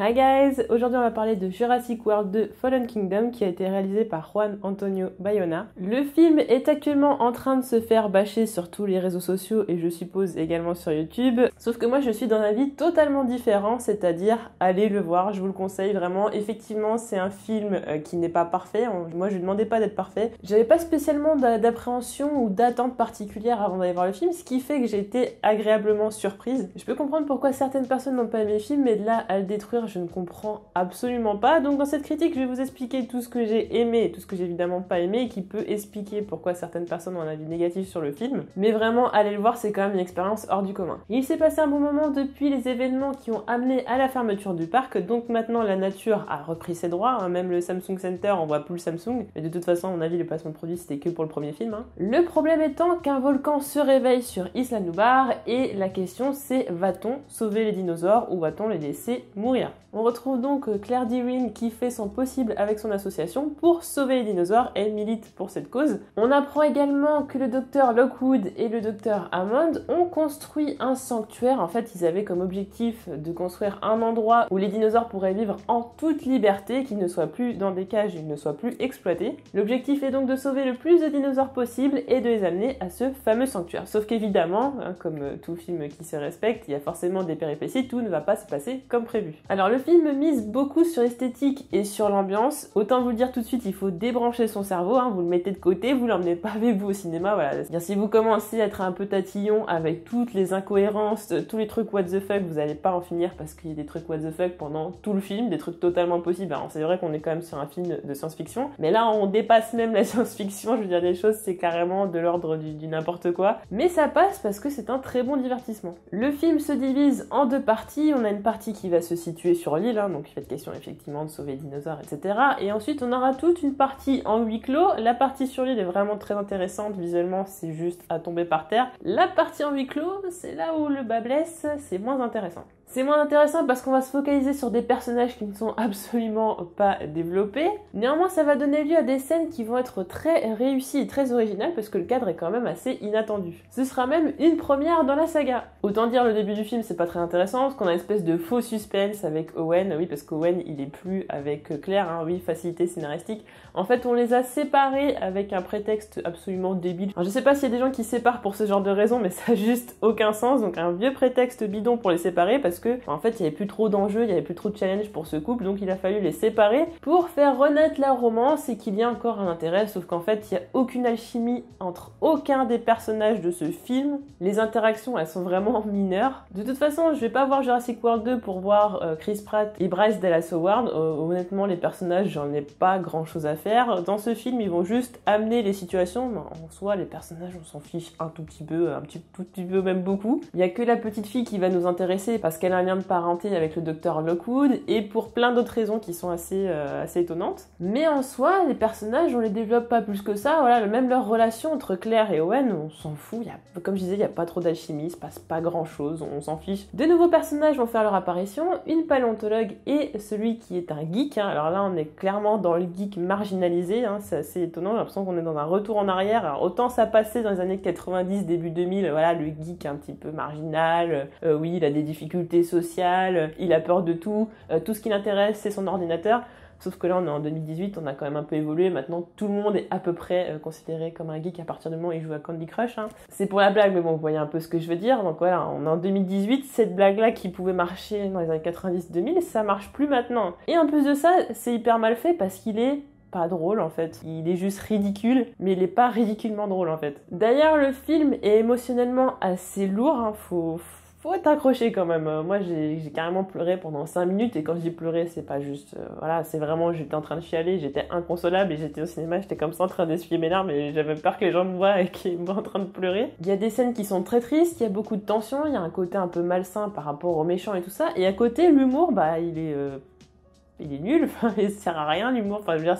Hi guys! Aujourd'hui on va parler de Jurassic World 2 Fallen Kingdom qui a été réalisé par Juan Antonio Bayona. Le film est actuellement en train de se faire bâcher sur tous les réseaux sociaux et je suppose également sur YouTube. Sauf que moi je suis dans un avis totalement différent, c'est-à-dire allez le voir, je vous le conseille vraiment. Effectivement c'est un film qui n'est pas parfait, moi je ne demandais pas d'être parfait. J'avais pas spécialement d'appréhension ou d'attente particulière avant d'aller voir le film, ce qui fait que j'ai été agréablement surprise. Je peux comprendre pourquoi certaines personnes n'ont pas aimé le film, mais de là à le détruire, je ne comprends absolument pas. Donc dans cette critique, je vais vous expliquer tout ce que j'ai aimé et tout ce que j'ai évidemment pas aimé et qui peut expliquer pourquoi certaines personnes ont un avis négatif sur le film. Mais vraiment, allez le voir, c'est quand même une expérience hors du commun. Il s'est passé un bon moment depuis les événements qui ont amené à la fermeture du parc, donc maintenant la nature a repris ses droits, hein. Même le Samsung Center, on voit plus le Samsung, mais de toute façon, à mon avis, le placement de produit, c'était que pour le premier film, hein. Le problème étant qu'un volcan se réveille sur Isla Nublar et la question c'est, va-t-on sauver les dinosaures ou va-t-on les laisser mourir? On retrouve donc Claire Dearing qui fait son possible avec son association pour sauver les dinosaures et milite pour cette cause. On apprend également que le docteur Lockwood et le docteur Hammond ont construit un sanctuaire. En fait, ils avaient comme objectif de construire un endroit où les dinosaures pourraient vivre en toute liberté, qu'ils ne soient plus dans des cages, ils ne soient plus exploités. L'objectif est donc de sauver le plus de dinosaures possible et de les amener à ce fameux sanctuaire. Sauf qu'évidemment, hein, comme tout film qui se respecte, il y a forcément des péripéties, tout ne va pas se passer comme prévu. Alors le film mise beaucoup sur l'esthétique et sur l'ambiance. Autant vous le dire tout de suite, il faut débrancher son cerveau, hein, vous le mettez de côté, vous l'emmenez pas avec vous au cinéma, voilà. Bien, si vous commencez à être un peu tatillon avec toutes les incohérences, tous les trucs what the fuck, vous allez pas en finir parce qu'il y a des trucs what the fuck pendant tout le film, des trucs totalement possibles. Alors c'est vrai qu'on est quand même sur un film de science-fiction, mais là on dépasse même la science-fiction, je veux dire des choses, c'est carrément de l'ordre du n'importe quoi. Mais ça passe parce que c'est un très bon divertissement. Le film se divise en deux parties, on a une partie qui va se situer sur l'île, hein, donc il fait question effectivement de sauver les dinosaures, etc. Et ensuite on aura toute une partie en huis clos. La partie sur l'île est vraiment très intéressante, visuellement c'est juste à tomber par terre. La partie en huis clos, c'est là où le bas blesse, c'est moins intéressant. C'est moins intéressant parce qu'on va se focaliser sur des personnages qui ne sont absolument pas développés. Néanmoins, ça va donner lieu à des scènes qui vont être très réussies et très originales parce que le cadre est quand même assez inattendu. Ce sera même une première dans la saga. Autant dire, le début du film, c'est pas très intéressant parce qu'on a une espèce de faux suspense avec Owen. Oui, parce qu'Owen, il est plus avec Claire, hein, oui, facilité scénaristique. En fait, on les a séparés avec un prétexte absolument débile. Alors, je sais pas s'il y a des gens qui séparent pour ce genre de raisons, mais ça n'a juste aucun sens. Donc, un vieux prétexte bidon pour les séparer parce que en fait il n'y avait plus trop d'enjeux, il n'y avait plus trop de challenge pour ce couple, donc il a fallu les séparer pour faire renaître la romance et qu'il y ait encore un intérêt, sauf qu'en fait il n'y a aucune alchimie entre aucun des personnages de ce film. Les interactions elles sont vraiment mineures. De toute façon je vais pas voir Jurassic World 2 pour voir Chris Pratt et Bryce Dallas Howard. Honnêtement les personnages j'en ai pas grand chose à faire. Dans ce film ils vont juste amener les situations, mais en soi les personnages on s'en fiche un tout petit peu, tout petit peu même beaucoup. Il y a que la petite fille qui va nous intéresser parce qu'elle a un lien de parenté avec le docteur Lockwood et pour plein d'autres raisons qui sont assez étonnantes. Mais en soi, les personnages, on les développe pas plus que ça. Voilà, même leur relation entre Claire et Owen, on s'en fout. Comme je disais, il n'y a pas trop d'alchimie, il se passe pas grand chose, on s'en fiche. De nouveaux personnages vont faire leur apparition, une paléontologue et celui qui est un geek. Hein. Alors là, on est clairement dans le geek marginalisé, hein. C'est assez étonnant, j'ai l'impression qu'on est dans un retour en arrière. Alors autant ça passait dans les années 90, début 2000, voilà, le geek un petit peu marginal, oui, il a des difficultés sociales, il a peur de tout, tout ce qui l'intéresse c'est son ordinateur. Sauf que là on est en 2018, on a quand même un peu évolué, maintenant tout le monde est à peu près considéré comme un geek à partir du moment où il joue à Candy Crush, hein. C'est pour la blague mais bon vous voyez un peu ce que je veux dire, donc voilà, on est en 2018, cette blague là qui pouvait marcher dans les années 90-2000, ça marche plus maintenant. Et en plus de ça, c'est hyper mal fait parce qu'il est pas drôle en fait, il est juste ridicule, mais il est pas ridiculement drôle en fait. D'ailleurs le film est émotionnellement assez lourd, hein. Faut être accroché quand même. Moi j'ai carrément pleuré pendant 5 minutes et quand je dis pleurer c'est pas juste voilà, c'est vraiment j'étais en train de chialer, j'étais inconsolable et j'étais au cinéma, j'étais comme ça en train d'essuyer mes larmes et j'avais peur que les gens me voient et qu'ils me voient en train de pleurer. Il y a des scènes qui sont très tristes, il y a beaucoup de tension, il y a un côté un peu malsain par rapport aux méchants et tout ça, et à côté l'humour bah il est nul, enfin, il sert à rien l'humour, enfin je veux dire,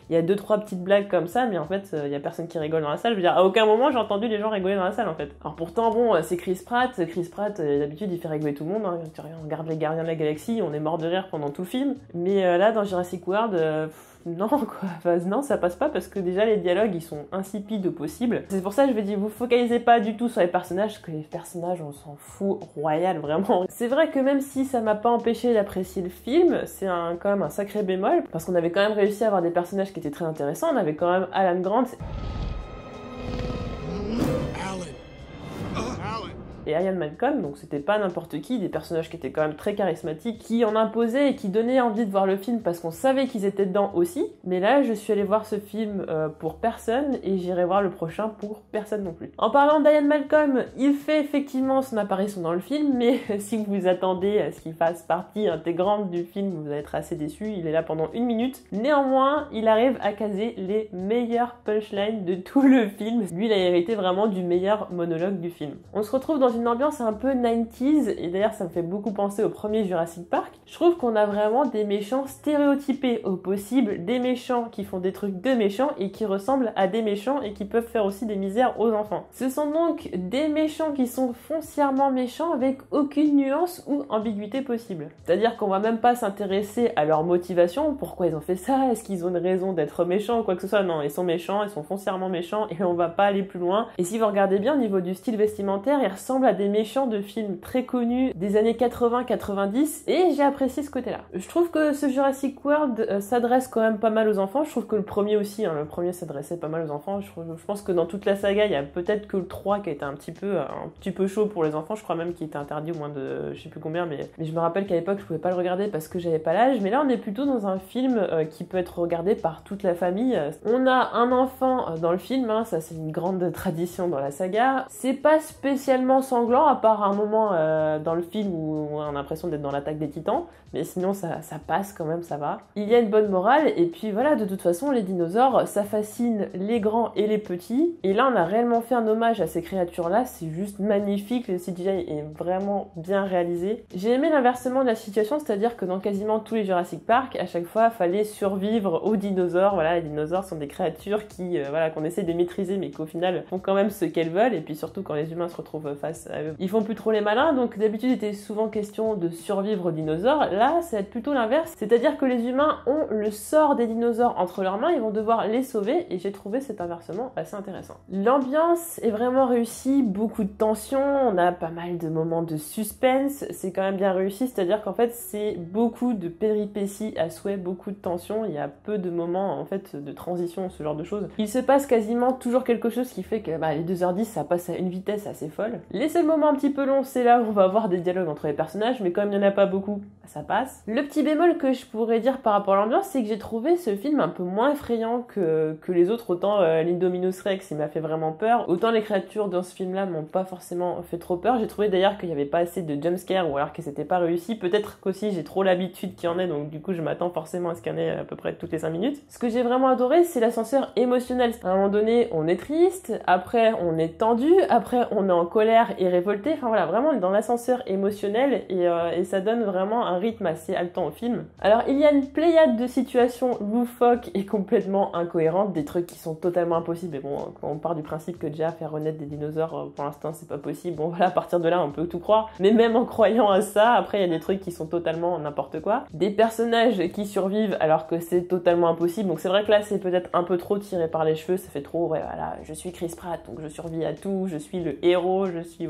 il y a 2-3 petites blagues comme ça, mais en fait il y a personne qui rigole dans la salle, je veux dire, à aucun moment j'ai entendu les gens rigoler dans la salle en fait. Alors pourtant bon, c'est Chris Pratt, d'habitude il fait rigoler tout le monde, hein. On regarde les Gardiens de la Galaxie, on est mort de rire pendant tout le film, mais là dans Jurassic World, non quoi, enfin, non ça passe pas parce que déjà les dialogues ils sont insipides au possible. C'est pour ça que je vais dire vous focalisez pas du tout sur les personnages, parce que les personnages on s'en fout royal vraiment. C'est vrai que même si ça m'a pas empêché d'apprécier le film, c'est quand même un sacré bémol parce qu'on avait quand même réussi à avoir des personnages qui étaient très intéressants. On avait quand même Alan Grant et Ian Malcolm, donc c'était pas n'importe qui, des personnages qui étaient quand même très charismatiques, qui en imposaient et qui donnaient envie de voir le film parce qu'on savait qu'ils étaient dedans aussi. Mais là, je suis allée voir ce film pour personne et j'irai voir le prochain pour personne non plus. En parlant d'Ian Malcolm, il fait effectivement son apparition dans le film, mais si vous vous attendez à ce qu'il fasse partie intégrante du film, vous allez être assez déçus, il est là pendant 1 minute. Néanmoins, il arrive à caser les meilleurs punchlines de tout le film. Lui, il a hérité vraiment du meilleur monologue du film. On se retrouve dans une ambiance un peu 90s, et d'ailleurs ça me fait beaucoup penser au premier Jurassic Park. Je trouve qu'on a vraiment des méchants stéréotypés au possible, des méchants qui font des trucs de méchants et qui ressemblent à des méchants et qui peuvent faire aussi des misères aux enfants. Ce sont donc des méchants qui sont foncièrement méchants avec aucune nuance ou ambiguïté possible. C'est-à-dire qu'on va même pas s'intéresser à leur motivation, pourquoi ils ont fait ça, est-ce qu'ils ont une raison d'être méchants ou quoi que ce soit. Non, ils sont méchants, ils sont foncièrement méchants et on va pas aller plus loin. Et si vous regardez bien au niveau du style vestimentaire, ils ressemblent à des méchants de films très connus des années 80-90 et j'ai apprécié ce côté-là. Je trouve que ce Jurassic World s'adresse quand même pas mal aux enfants. Je trouve que le premier aussi, le premier s'adressait pas mal aux enfants. Je pense que dans toute la saga, il y a peut-être que le 3 qui a été un petit peu chaud pour les enfants. Je crois même qu'il était interdit au moins de je sais plus combien, mais je me rappelle qu'à l'époque je pouvais pas le regarder parce que j'avais pas l'âge. Mais là on est plutôt dans un film qui peut être regardé par toute la famille. On a un enfant dans le film, ça c'est une grande tradition dans la saga. C'est pas spécialement sanglant à part un moment dans le film où on a l'impression d'être dans l'attaque des titans, mais sinon ça passe quand même, ça va. Il y a une bonne morale et puis voilà, de toute façon les dinosaures ça fascine les grands et les petits et là on a réellement fait un hommage à ces créatures là, c'est juste magnifique, le CGI est vraiment bien réalisé. J'ai aimé l'inversement de la situation, c'est-à-dire que dans quasiment tous les Jurassic Park, à chaque fois fallait survivre aux dinosaures. Voilà, les dinosaures sont des créatures qui qu'on essaie de maîtriser mais qu'au final font quand même ce qu'elles veulent et puis surtout quand les humains se retrouvent face à eux, ils font plus trop les malins, donc d'habitude il était souvent question de survivre aux dinosaures. Là ça va être plutôt l'inverse, c'est-à-dire que les humains ont le sort des dinosaures entre leurs mains, ils vont devoir les sauver et j'ai trouvé cet inversement assez intéressant. L'ambiance est vraiment réussie, beaucoup de tension, on a pas mal de moments de suspense, c'est quand même bien réussi, c'est-à-dire qu'en fait c'est beaucoup de péripéties à souhait, beaucoup de tension, il y a peu de moments en fait de transition, ce genre de choses. Il se passe quasiment toujours quelque chose qui fait que les 2h10 ça passe à une vitesse assez folle. Les seuls moments un petit peu longs, c'est là où on va avoir des dialogues entre les personnages, mais comme il n'y en a pas beaucoup, ça passe. Le petit bémol que je pourrais dire par rapport à l'ambiance, c'est que j'ai trouvé ce film un peu moins effrayant que les autres. Autant l'Indominus Rex, il m'a fait vraiment peur, autant les créatures dans ce film-là m'ont pas forcément fait trop peur. J'ai trouvé d'ailleurs qu'il n'y avait pas assez de jumpscare ou alors que c'était pas réussi. Peut-être qu'aussi j'ai trop l'habitude qu'il y en ait, donc du coup je m'attends forcément à ce qu'il y en ait à peu près toutes les 5 minutes. Ce que j'ai vraiment adoré, c'est l'ascenseur émotionnel. À un moment donné, on est triste, après on est tendu, après on est en colère et révolté. Enfin voilà, vraiment on est dans l'ascenseur émotionnel et ça donne vraiment un rythme assez haletant au film. Alors il y a une pléiade de situations loufoques et complètement incohérentes, des trucs qui sont totalement impossibles. Mais bon, quand on part du principe que déjà faire renaître des dinosaures, pour l'instant c'est pas possible, bon voilà, à partir de là on peut tout croire. Mais même en croyant à ça, après il y a des trucs qui sont totalement n'importe quoi. Des personnages qui survivent alors que c'est totalement impossible. Donc c'est vrai que là c'est peut-être un peu trop tiré par les cheveux, ça fait trop, ouais voilà, je suis Chris Pratt, donc je survis à tout, je suis le héros, je suis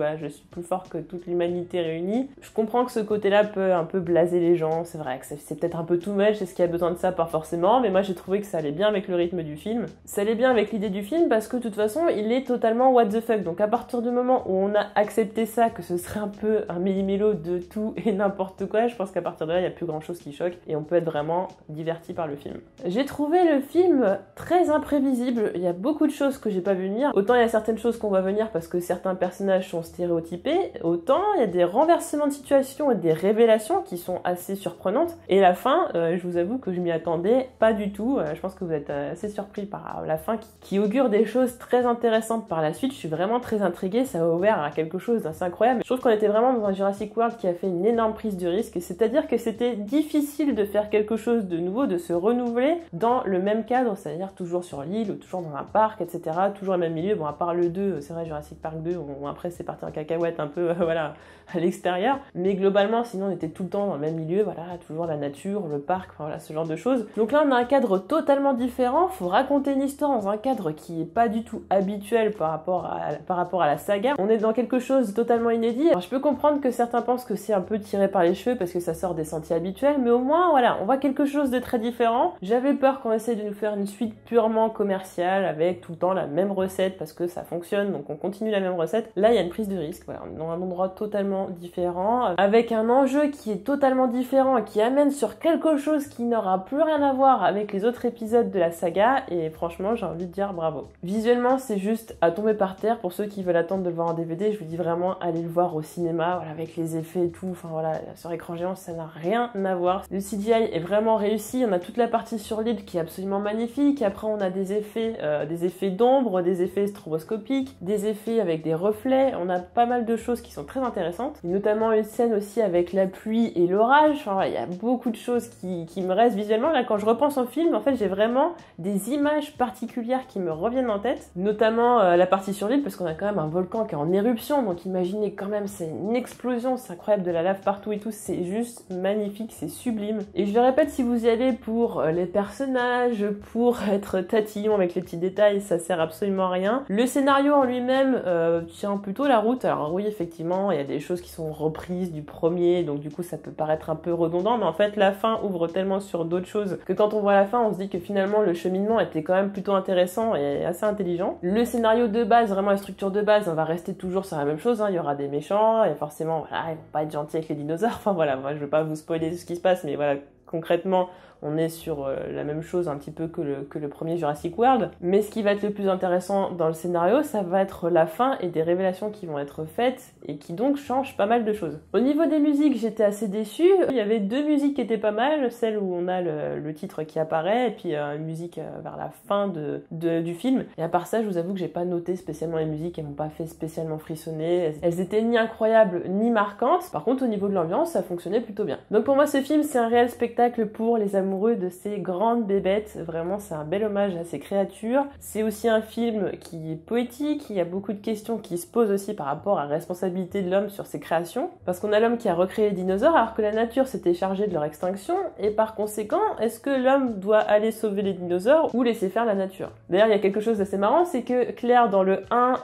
plus fort que toute l'humanité réunie. Je comprends que ce côté-là peut un peu blaser les gens, c'est vrai que c'est peut-être un peu too much, est-ce qu'il y a besoin de ça? Pas forcément, mais moi j'ai trouvé que ça allait bien avec le rythme du film. Ça allait bien avec l'idée du film parce que de toute façon il est totalement what the fuck, donc à partir du moment où on a accepté ça, que ce serait un peu un méli-mélo de tout et n'importe quoi, je pense qu'à partir de là il n'y a plus grand chose qui choque et on peut être vraiment diverti par le film. J'ai trouvé le film très imprévisible, il y a beaucoup de choses que j'ai pas vu venir, autant il y a certaines choses qu'on va venir parce que certains personnages sont stéréotypés, autant il y a des renversements de situation et des révélations qui sont assez surprenantes, et la fin, je vous avoue que je m'y attendais pas du tout, je pense que vous êtes assez surpris par la fin qui augure des choses très intéressantes par la suite. Je suis vraiment très intriguée, ça a ouvert à quelque chose d'assez incroyable. Je trouve qu'on était vraiment dans un Jurassic World qui a fait une énorme prise de risque, c'est-à-dire que c'était difficile de faire quelque chose de nouveau, de se renouveler dans le même cadre, c'est-à-dire toujours sur l'île, ou toujours dans un parc, etc., toujours le même milieu, bon à part le 2, c'est vrai Jurassic Park 2, bon après c'est parti en cacahuète un peu, voilà, à l'extérieur. Mais globalement, sinon, on était tout le temps dans le même milieu, voilà, toujours la nature, le parc, enfin, voilà, ce genre de choses. Donc là, on a un cadre totalement différent. Faut raconter une histoire dans un cadre qui est pas du tout habituel par rapport à la saga. On est dans quelque chose de totalement inédit. Alors, je peux comprendre que certains pensent que c'est un peu tiré par les cheveux parce que ça sort des sentiers habituels, mais au moins, voilà, on voit quelque chose de très différent. J'avais peur qu'on essaye de nous faire une suite purement commerciale avec tout le temps la même recette parce que ça fonctionne, donc on continue la même recette. Là, il y a une prise de risque. Voilà, on est dans un endroit totalement différent, avec un enjeu qui est totalement différent et qui amène sur quelque chose qui n'aura plus rien à voir avec les autres épisodes de la saga, et franchement, j'ai envie de dire bravo. Visuellement, c'est juste à tomber par terre. Pour ceux qui veulent attendre de le voir en DVD, je vous dis vraiment, allez le voir au cinéma, voilà, avec les effets et tout, enfin voilà, sur écran géant, ça n'a rien à voir. Le CGI est vraiment réussi, on a toute la partie sur l'île qui est absolument magnifique, après on a des effets d'ombre, des effets stroboscopiques, des effets avec des reflets, on a pas mal de choses qui sont très intéressantes, et notamment une scène aussi avec la pluie et l'orage, enfin voilà, il y a beaucoup de choses qui me restent visuellement. Là, quand je repense au film, en fait, j'ai vraiment des images particulières qui me reviennent en tête, notamment la partie sur l'île, parce qu'on a quand même un volcan qui est en éruption, donc imaginez quand même, c'est une explosion, c'est incroyable, de la lave partout et tout, c'est juste magnifique, c'est sublime. Et je le répète, si vous y allez pour les personnages, pour être tatillon avec les petits détails, ça sert absolument à rien. Le scénario en lui-même tient plutôt la route. Alors oui, effectivement, il y a des choses qui sont reprises du premier, donc du coup ça peut paraître un peu redondant, mais en fait la fin ouvre tellement sur d'autres choses que quand on voit la fin, on se dit que finalement le cheminement était quand même plutôt intéressant et assez intelligent. Le scénario de base, vraiment la structure de base, on va rester toujours sur la même chose, hein. Il y aura des méchants, et forcément, voilà, ils vont pas être gentils avec les dinosaures, enfin voilà, moi je veux pas vous spoiler ce qui se passe, mais voilà, concrètement, on est sur la même chose un petit peu que le premier Jurassic World. Mais ce qui va être le plus intéressant dans le scénario, ça va être la fin et des révélations qui vont être faites et qui donc changent pas mal de choses. Au niveau des musiques, j'étais assez déçue. Il y avait deux musiques qui étaient pas mal, celle où on a le titre qui apparaît et puis une musique vers la fin du film. Et à part ça, je vous avoue que j'ai pas noté spécialement les musiques, elles m'ont pas fait spécialement frissonner. Elles étaient ni incroyables ni marquantes. Par contre, au niveau de l'ambiance, ça fonctionnait plutôt bien. Donc pour moi, ce film, c'est un réel spectacle pour les amoureux de ces grandes bébêtes. Vraiment, c'est un bel hommage à ces créatures. C'est aussi un film qui est poétique, il y a beaucoup de questions qui se posent aussi par rapport à la responsabilité de l'homme sur ses créations, parce qu'on a l'homme qui a recréé les dinosaures alors que la nature s'était chargée de leur extinction, et par conséquent, est-ce que l'homme doit aller sauver les dinosaures ou laisser faire la nature? D'ailleurs, il y a quelque chose d'assez marrant, c'est que Claire, dans le 1,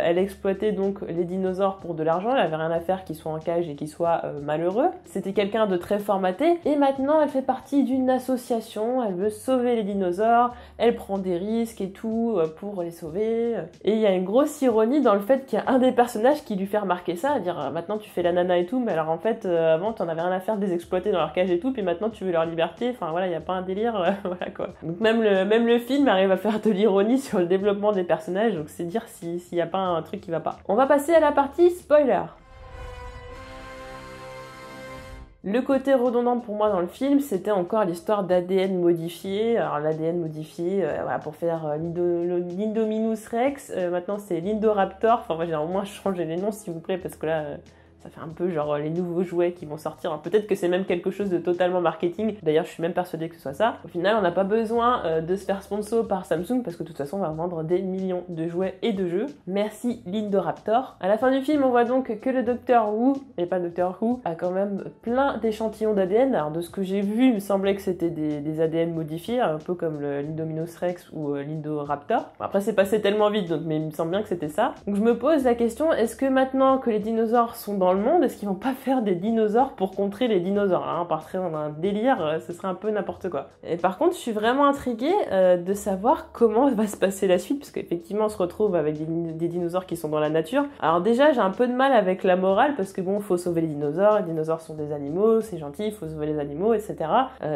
elle exploitait donc les dinosaures pour de l'argent, elle avait rien à faire qu'ils soient en cage et qu'ils soient malheureux. C'était quelqu'un de très formaté, et maintenant, elle fait partie d'une association, elle veut sauver les dinosaures, elle prend des risques et tout pour les sauver. Et il y a une grosse ironie dans le fait qu'il y a un des personnages qui lui fait remarquer ça, à dire maintenant tu fais la nana et tout, mais alors en fait avant t'en avais rien à faire de les exploiter dans leur cage et tout, puis maintenant tu veux leur liberté, enfin voilà, il n'y a pas un délire, voilà quoi. Donc même le film arrive à faire de l'ironie sur le développement des personnages, donc c'est dire s'il n'y a pas un truc qui va pas. On va passer à la partie spoiler. Le côté redondant pour moi dans le film, c'était encore l'histoire d'ADN modifié. Alors l'ADN modifié, voilà, pour faire l'Indominus Rex, maintenant c'est l'Indoraptor. Enfin moi j'ai au moins changé les noms s'il vous plaît, parce que là... ça fait un peu genre les nouveaux jouets qui vont sortir. Peut-être que c'est même quelque chose de totalement marketing. D'ailleurs, je suis même persuadée que ce soit ça. Au final, on n'a pas besoin de se faire sponsor par Samsung parce que de toute façon, on va vendre des millions de jouets et de jeux. Merci l'Indoraptor. À la fin du film, on voit donc que le Docteur Who, et pas Docteur Who, a quand même plein d'échantillons d'ADN. Alors de ce que j'ai vu, il me semblait que c'était des ADN modifiés, un peu comme l'Indominus Rex ou l'Indoraptor. Bon, après, c'est passé tellement vite, donc, mais il me semble bien que c'était ça. Donc je me pose la question, est-ce que maintenant que les dinosaures sont dans le monde, est-ce qu'ils vont pas faire des dinosaures pour contrer les dinosaures, hein? On partirait dans un délire, ce serait un peu n'importe quoi. Et par contre, je suis vraiment intriguée de savoir comment va se passer la suite, parce qu'effectivement, on se retrouve avec des dinosaures qui sont dans la nature. Alors déjà, j'ai un peu de mal avec la morale, parce que bon, faut sauver les dinosaures sont des animaux, c'est gentil, il faut sauver les animaux, etc.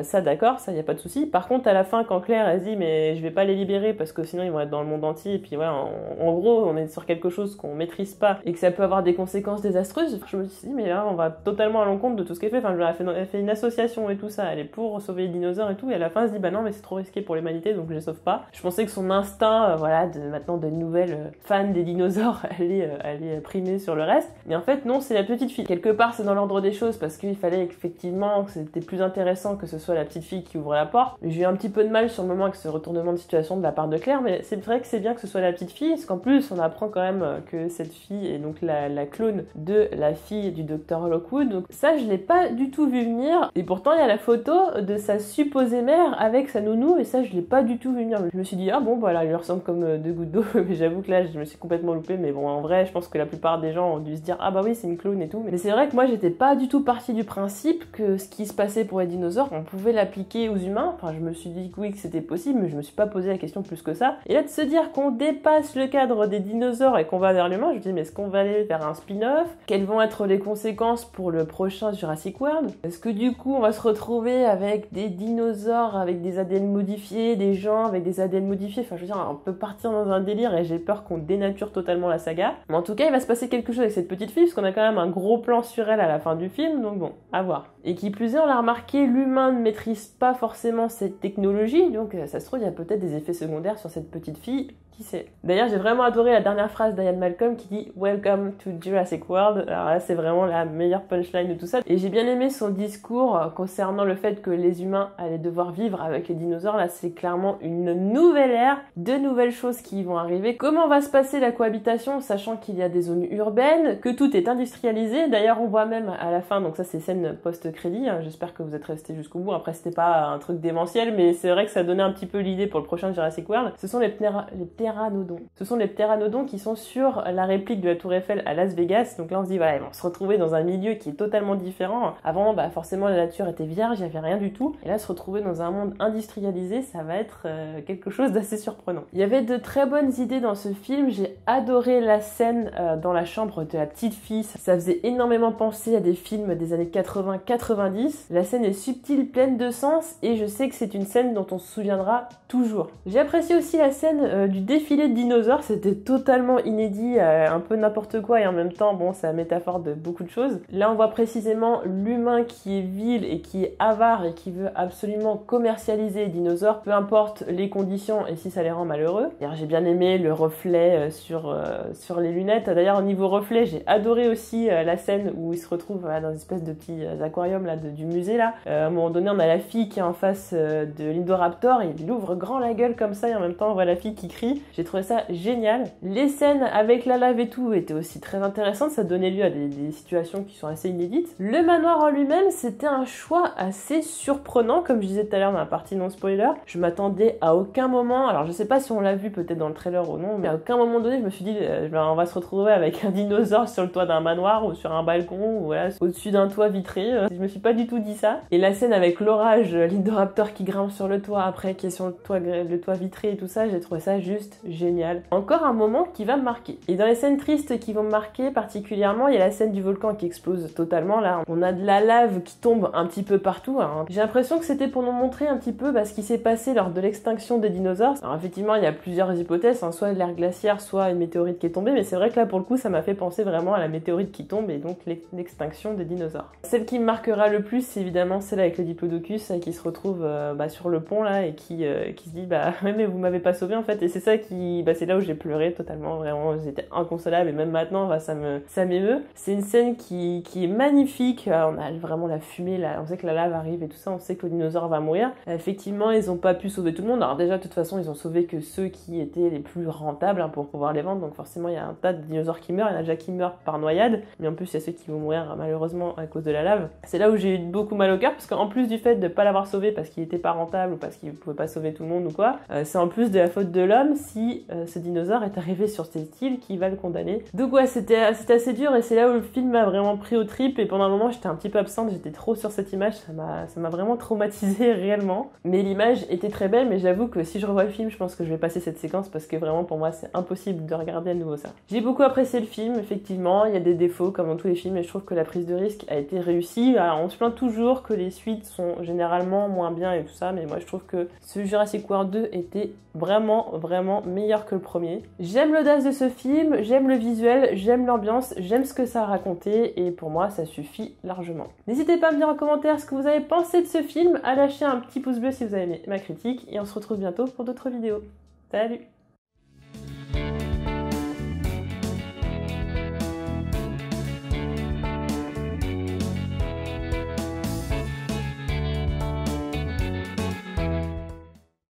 Ça, d'accord, ça, y a pas de souci. Par contre, à la fin, quand Claire, elle se dit, mais je vais pas les libérer, parce que sinon, ils vont être dans le monde entier, et puis voilà, en gros, on est sur quelque chose qu'on maîtrise pas, et que ça peut avoir des conséquences désastreuses. Je me suis dit, mais là, on va totalement à l'encontre de tout ce qu'elle fait. Enfin, elle fait une association et tout ça, elle est pour sauver les dinosaures et tout, et à la fin, elle se dit, bah non, mais c'est trop risqué pour l'humanité, donc je les sauve pas. Je pensais que son instinct, voilà, maintenant de nouvelles fans des dinosaures, allait primer sur le reste. Mais en fait, non, c'est la petite fille. Quelque part, c'est dans l'ordre des choses, parce qu'il fallait effectivement que c'était plus intéressant que ce soit la petite fille qui ouvre la porte. J'ai eu un petit peu de mal sur le moment avec ce retournement de situation de la part de Claire, mais c'est vrai que c'est bien que ce soit la petite fille, parce qu'en plus, on apprend quand même que cette fille est donc la clone de la fille du docteur Lockwood. Donc ça, je l'ai pas du tout vu venir. Et pourtant, il y a la photo de sa supposée mère avec sa nounou, et ça, je l'ai pas du tout vu venir. Je me suis dit, ah bon, voilà, il lui ressemble comme deux gouttes d'eau, mais j'avoue que là, je me suis complètement loupée. Mais bon, en vrai, je pense que la plupart des gens ont dû se dire, ah bah oui, c'est une clone et tout. Mais c'est vrai que moi, j'étais pas du tout partie du principe que ce qui se passait pour les dinosaures, on pouvait l'appliquer aux humains. Enfin, je me suis dit que oui, que c'était possible, mais je me suis pas posé la question plus que ça. Et là, de se dire qu'on dépasse le cadre des dinosaures et qu'on va vers l'humain, je me dis, mais est-ce qu'on va aller vers un spin-off? Quelles vont être les conséquences pour le prochain Jurassic World? Est-ce que du coup, on va se retrouver avec des dinosaures avec des ADN modifiés, des gens avec des ADN modifiés? Enfin, je veux dire, on peut partir dans un délire et j'ai peur qu'on dénature totalement la saga. Mais en tout cas, il va se passer quelque chose avec cette petite fille, parce qu'on a quand même un gros plan sur elle à la fin du film, donc bon, à voir. Et qui plus est, on l'a remarqué, l'humain ne maîtrise pas forcément cette technologie, donc ça se trouve, il y a peut-être des effets secondaires sur cette petite fille, qui sait. D'ailleurs, j'ai vraiment adoré la dernière phrase d'Ian Malcolm qui dit « Welcome to Jurassic World ». Alors là, c'est vraiment la meilleure punchline de tout ça. Et j'ai bien aimé son discours concernant le fait que les humains allaient devoir vivre avec les dinosaures. Là, c'est clairement une nouvelle ère, de nouvelles choses qui vont arriver. Comment va se passer la cohabitation, sachant qu'il y a des zones urbaines, que tout est industrialisé. D'ailleurs, on voit même à la fin, donc ça c'est scène post-crédit, hein. J'espère que vous êtes restés jusqu'au bout. Après, c'était pas un truc démentiel, mais c'est vrai que ça donnait un petit peu l'idée pour le prochain Jurassic World. Ce sont les ptéranodons. Ce sont les ptéranodons qui sont sur la réplique de la Tour Eiffel à Las Vegas. Donc là, on se dit, voilà, ils vont se retrouver dans un milieu qui est totalement différent. Avant, bah, forcément, la nature était vierge, il n'y avait rien du tout. Et là, se retrouver dans un monde industrialisé, ça va être quelque chose d'assez surprenant. Il y avait de très bonnes idées dans ce film. J'ai adoré la scène dans la chambre de la petite fille. Ça faisait énormément penser à des films des années 80-90. La scène est subtile, pleine de sens, et je sais que c'est une scène dont on se souviendra toujours. J'ai apprécié aussi la scène du défilé de dinosaures. C'était totalement inédit, un peu n'importe quoi, et en même temps, bon, c'est la métaphore de beaucoup de choses. Là, on voit précisément l'humain qui est vil et qui est avare et qui veut absolument commercialiser les dinosaures, peu importe les conditions et si ça les rend malheureux. D'ailleurs, j'ai bien aimé le reflet sur les lunettes. D'ailleurs, au niveau reflet, j'ai adoré aussi la scène où ils se retrouvent dans une espèce de petits aquariums là, du musée là. À un moment donné, on a la fille qui est en face de l'Indoraptor et il ouvre grand la gueule comme ça et en même temps on voit la fille qui crie. J'ai trouvé ça génial. Les scènes avec la lave et tout étaient aussi très intéressantes, ça donnait lieu à des situations qui sont assez inédites. Le manoir en lui-même, c'était un choix assez surprenant, comme je disais tout à l'heure dans la partie non spoiler. Je m'attendais à aucun moment, alors je sais pas si on l'a vu peut-être dans le trailer ou non, mais à aucun moment donné je me suis dit on va se retrouver avec un dinosaure sur le toit d'un manoir ou sur un balcon ou voilà, au-dessus d'un toit vitré. Je me suis pas du tout dit ça. Et la scène avec l'orage, l'Indoraptor qui grimpe sur le toit après, qui est sur le toit vitré et tout ça, j'ai trouvé ça juste génial. Encore un moment qui va me marquer. Et dans les scènes tristes qui vont me marquer particulièrement, il y a la scène du volcan qui explose totalement. Là, on a de la lave qui tombe un petit peu partout. Hein. J'ai l'impression que c'était pour nous montrer un petit peu ce qui s'est passé lors de l'extinction des dinosaures. Alors effectivement, il y a plusieurs hypothèses, hein, soit l'ère glaciaire, soit une météorite qui est tombée, mais c'est vrai que là, pour le coup, ça m'a fait penser vraiment à la météorite qui tombe et donc l'extinction des dinosaures. Celle qui me marquera le plus, c'est évidemment celle avec le Diplodocus qui se retrouve sur le pont là et qui se dit ouais, mais vous m'avez pas sauvé en fait. Et c'est ça qui, c'est là où j'ai pleuré totalement, vraiment, j'étais inconsolable et même maintenant, ça m'émeut. C'est une scène qui est magnifique. On a vraiment la fumée là, on sait que la lave arrive et tout ça, on sait que le dinosaure va mourir. Effectivement, ils ont pas pu sauver tout le monde. Alors déjà, de toute façon, ils ont sauvé que ceux qui étaient les plus rentables pour pouvoir les vendre. Donc forcément, il y a un tas de dinosaures qui meurent. Il y en a déjà qui meurent par noyade, mais en plus, il y a ceux qui vont mourir malheureusement à cause de la lave. C'est là où j'ai eu beaucoup mal au cœur parce qu'en plus du fait de pas l'avoir sauvé parce qu'il était pas rentable ou parce qu'il pouvait pas sauver tout le monde ou quoi, c'est en plus de la faute de l'homme si ce dinosaure est arrivé sur cette île qui va le condamner. Donc ouais, c'était assez dur et c'est là où le film m'a vraiment pris aux tripes et pendant un moment j'étais un petit peu absente, j'étais trop sur cette image, ça m'a vraiment traumatisée réellement. Mais l'image était très belle, mais j'avoue que si je revois le film, je pense que je vais passer cette séquence parce que vraiment pour moi c'est impossible de regarder à nouveau ça. J'ai beaucoup apprécié le film, effectivement, il y a des défauts comme dans tous les films et je trouve que la prise de risque a été réussie. voilà, on se plaint toujours que les suites sont généralement moins bien et tout ça, mais moi je trouve que ce Jurassic World 2 était vraiment meilleur que le premier. J'aime l'audace de ce film, j'aime le visuel, j'aime l'ambiance, j'aime ce que ça a raconté et pour moi ça suffit largement. N'hésitez pas à me dire en commentaire ce que vous avez pensé de ce film, à lâcher un petit pouce bleu si vous avez aimé ma critique et on se retrouve bientôt pour d'autres vidéos. Salut!